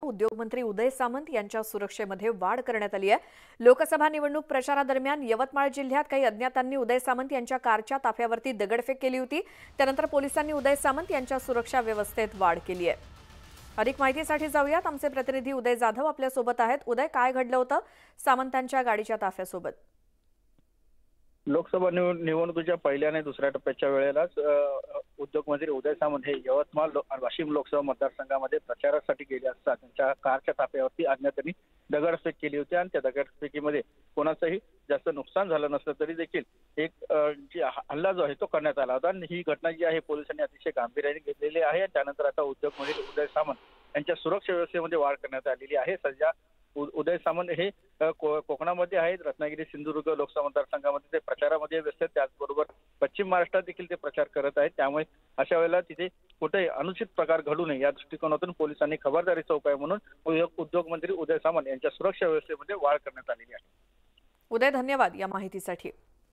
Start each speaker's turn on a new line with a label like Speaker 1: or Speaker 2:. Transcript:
Speaker 1: उद्योगमंत्री उदय सामंत यांच्या सुरक्षेमध्ये वाढ करण्यात आली आहे। लोकसभा निवडणूक प्रचारादरम्यान यवतमाळ जिल्ह्यात काही अज्ञातांनी उदय सामंत यांच्या कारच्या ताफ्यावरती दगडफेक केली होती। त्यानंतर पोलिसांनी उदय सामंत यांच्या सुरक्षा व्यवस्थेत वाढ केली आहे। अधिक माहितीसाठी जाऊयात, आमचे प्रतिनिधी उदय जाधव आपल्या सोबत आहेत। उदय, काय घडलं होतं सामंतांच्या गाडीच्या ताफ्यासोबत?
Speaker 2: लोकसभा निवडणुकीच्या पहिल्या आणि दुसऱ्या टप्प्याच्या वेळेलाच उद्योगमंत्री उदय सामंत हे यवतमाळ वाशिम लोकसभा मतदारसंघामध्ये प्रचारासाठी गेले असता त्यांच्या कारच्या ताफ्यावरती अज्ञातांनी दगडफेक केली होती आणि त्या दगडफेकीमध्ये कोणाचंही जास्त नुकसान झालं नसलं तरी देखील एक हल्ला जो आहे तो करण्यात आला होता। आणि ही घटना जी आहे पोलिसांनी अतिशय गांभीर्याने घेतलेली आहे। त्यानंतर आता उद्योगमंत्री उदय सामंत यांच्या सुरक्षा व्यवस्थेमध्ये वाढ करण्यात आलेली आहे। सध्या उदय सामंत हे कोकणामध्ये आहेत, रत्नागिरी सिंधुदुर्ग लोकसभा मतदारसंघामध्ये ते प्रचारामध्ये व्यस्त आहेत। त्याचबरोबर पश्चिम महाराष्ट्रात देखील ते प्रचार करत आहेत। त्यामुळे अशा वेळेला तिथे कुठेही अनुचित प्रकार घडू नये या दृष्टिकोनातून पोलिसांनी खबरदारीचा उपाय म्हणून उद्योगमंत्री उदय सामंत यांच्या सुरक्षा व्यवस्थेमध्ये वाढ करण्यात आलेली आहे।
Speaker 1: उदय, धन्यवाद या माहितीसाठी।